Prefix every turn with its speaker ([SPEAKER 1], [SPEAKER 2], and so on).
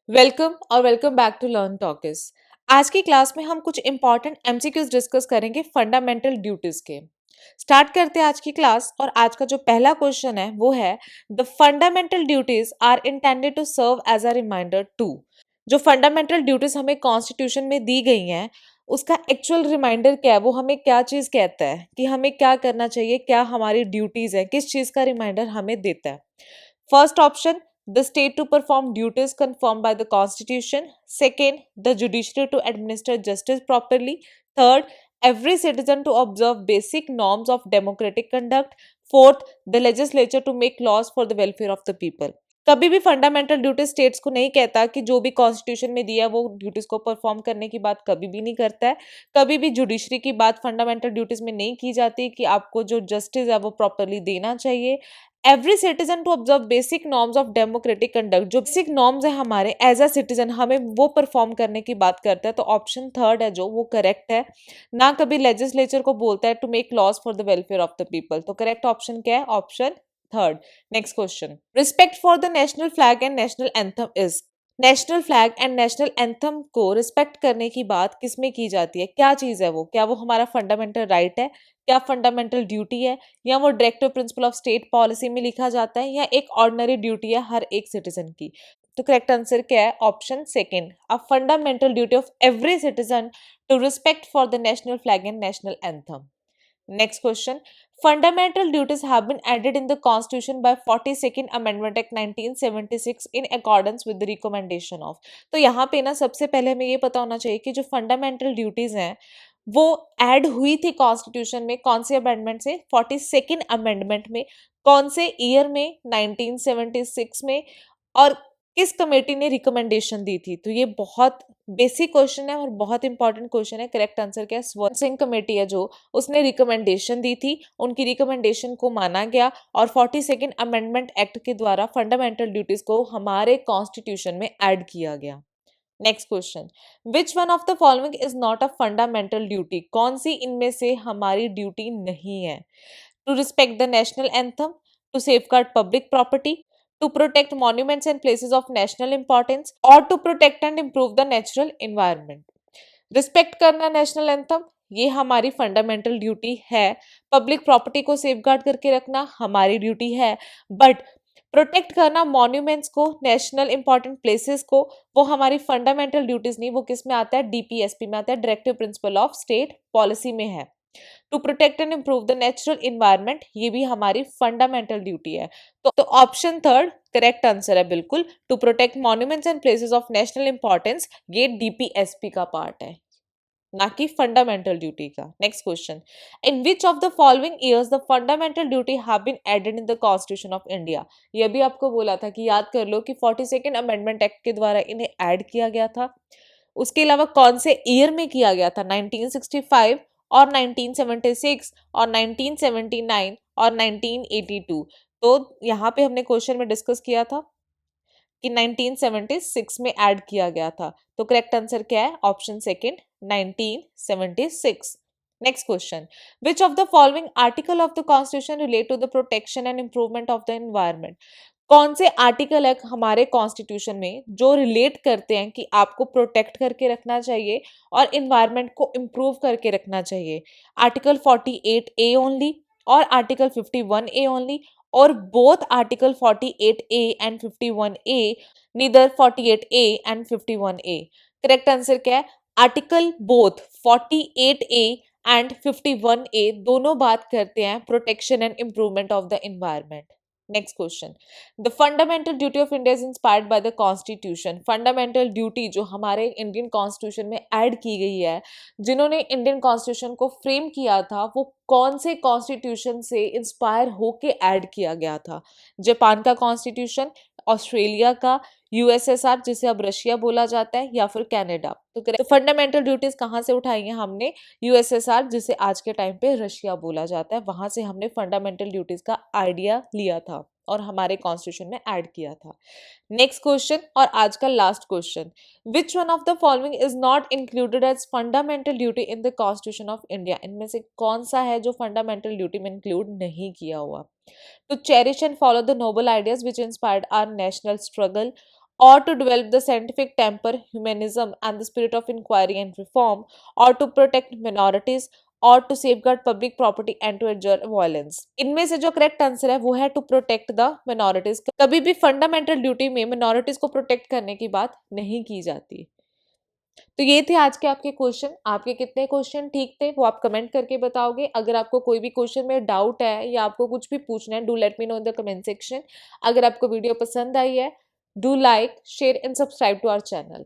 [SPEAKER 1] Welcome और welcome back to learn talkies. आज की क्लास में हम कुछ इंपॉर्टेंट एमसीक्यूज डिस्कस करेंगे फंडामेंटल ड्यूटीज के। स्टार्ट करते हैं आज की क्लास और आज का जो पहला क्वेश्चन है वो है the fundamental duties are intended to serve as a reminder to. जो फंडामेंटल ड्यूटीज हमें कॉन्स्टिट्यूशन में दी गई हैं उसका एक्चुअल रिमाइंडर क्या है, वो हमें क्या चीज कहता है कि हमें क्या करना चाहिए, क्या हमारी ड्यूटीज है, किस चीज का रिमाइंडर हमें देता है। First option, the state to perform duties confirmed by the constitution. Second, the judiciary to administer justice properly. Third, every citizen to observe basic norms of democratic conduct. Fourth, the legislature to make laws for the welfare of the people. कभी भी fundamental duties states को नहीं कहता कि जो भी constitution में दिया है वो ड्यूटीज को परफॉर्म करने की बात कभी भी नहीं करता है। कभी भी जुडिशरी की बात फंडामेंटल ड्यूटीज में नहीं की जाती कि आपको जो जस्टिस है वो प्रॉपरली देना चाहिए। Every citizen to observe basic norms of democratic conduct, जो बेसिक नॉर्म्स है हमारे एज अ सिटीजन हमें वो परफॉर्म करने की बात करता है। तो ऑप्शन थर्ड है जो वो करेक्ट है। ना कभी लेजिस्लेचर को बोलता है to make laws for the welfare of the people. तो करेक्ट ऑप्शन क्या है? Option third. Next question, respect for the national flag and national anthem is. National flag and national anthem को रिस्पेक्ट करने की बात किसमें की जाती है? क्या चीज है वो? क्या वो हमारा फंडामेंटल राइट है, क्या फंडामेंटल ड्यूटी है, या वो directive principle of state policy में लिखा जाता है, या एक ऑर्डिनरी ड्यूटी है हर एक सिटीजन की? तो करेक्ट आंसर क्या है? Option second, a fundamental duty of every citizen to respect for the national flag and national anthem. Next question. Fundamental duties have been added in the Constitution by 42nd Amendment Act 1976 in accordance with the recommendation of. तो यहाँ पे ना सबसे पहले हमें ये पता होना चाहिए कि जो फंडामेंटल ड्यूटीज हैं वो ऐड हुई थी कॉन्स्टिट्यूशन में कौन से अमेंडमेंट से? 42nd अमेंडमेंट में। कौन से ईयर में? 1976 में। और किस कमेटी ने रिकमेंडेशन दी थी? तो ये बहुत बेसिक क्वेश्चन है और बहुत इंपॉर्टेंट क्वेश्चन है। करेक्ट आंसर क्या है? स्वर्ण सिंह कमेटी है जो उसने रिकमेंडेशन दी थी, उनकी रिकमेंडेशन को माना गया और 42nd अमेंडमेंट एक्ट के द्वारा फंडामेंटल ड्यूटीज को हमारे कॉन्स्टिट्यूशन में ऐड किया गया। Next question, which one of the following is not a fundamental duty? कौन सी इनमें से हमारी ड्यूटी नहीं है? To respect the national anthem, to safeguard public property, to protect monuments and places of national importance, or to protect and improve the natural environment. Respect करना national anthem ये हमारी फंडामेंटल ड्यूटी है। Public property को safeguard करके रखना हमारी duty है। But protect करना मॉन्यूमेंट्स को, नेशनल इंपॉर्टेंट प्लेसेस को, वो हमारी फंडामेंटल ड्यूटीज नहीं। वो किस में आता है? डीपीएसपी में आता है, directive principle of state policy में है। To protect and improve the natural environment ये भी हमारी फंडामेंटल ड्यूटी है। तो ऑप्शन थर्ड करेक्ट आंसर है बिल्कुल। To protect monuments and places of national importance ये डीपीएसपी का पार्ट है, ना कि फंडामेंटल ड्यूटी का। Next question, in which of the following years the fundamental duty have been added in the constitution of India? ये भी आपको बोला था कि याद कर लो कि 42nd अमेंडमेंट एक्ट के द्वारा इन्हें ऐड किया गया था। उसके अलावा कौन से ईयर में किया गया था? 1965 और 1976 और 1979 और 1982। तो यहाँ पे हमने क्वेश्चन में डिस्कस किया था कि 1976 में ऐड किया गया था। तो करेक्ट आंसर क्या है? Option second, 1976। Next question, which of the following article of the constitution relate to the protection and improvement of the environment? कौन से आर्टिकल है हमारे कॉन्स्टिट्यूशन में जो रिलेट करते हैं कि आपको प्रोटेक्ट करके रखना चाहिए और इन्वायरमेंट को इम्प्रूव करके रखना चाहिए? आर्टिकल 48A ओनली और आर्टिकल 51A ओनली, और both article 48A and 51A, neither 48A and 51A। Correct answer क्या है? Article both 48A and 51A दोनों बात करते हैं protection and improvement of the environment. Next question, the fundamental duty of India is inspired by the constitution. Fundamental duty जो हमारे Indian constitution में add की गई है, जिन्होंने इंडियन कॉन्स्टिट्यूशन को फ्रेम किया था, वो कौन से कॉन्स्टिट्यूशन से इंस्पायर होके ऐड किया गया था? जापान का कॉन्स्टिट्यूशन, ऑस्ट्रेलिया का, यूएसएसआर जिसे अब रशिया बोला जाता है, या फिर कनाडा? तो फंडामेंटल ड्यूटीज कहाँ से उठाई हैं हमने? यूएसएसआर जिसे आज के टाइम पे रशिया बोला जाता है, वहां से हमने फंडामेंटल ड्यूटीज का आइडिया लिया था और हमारे कॉन्स्टिट्यूशन में ऐड किया था। नेक्स्ट क्वेश्चन और आज का last question, which one of the following is not included as fundamental duty in the constitution of India? इनमें से कौन सा है जो फंडामेंटल ड्यूटी में इंक्लूड नहीं किया हुआ? To cherish and follow the noble ideas which inspired our national struggle, or to develop the scientific temper, humanism, and the spirit of inquiry and reform, or to protect minorities, और to safeguard public property and to abjure violence. इनमें से जो correct answer है वो है to protect the minorities. कभी भी fundamental duty में मिनोरिटीज को प्रोटेक्ट करने की बात नहीं की जाती। तो ये थे आज के आपके क्वेश्चन। आपके कितने क्वेश्चन ठीक थे वो आप कमेंट करके बताओगे। अगर आपको कोई भी क्वेश्चन में डाउट है या आपको कुछ भी पूछना है, do let me know in the comment section. अगर आपको वीडियो पसंद आई है, do like, share and subscribe to our channel.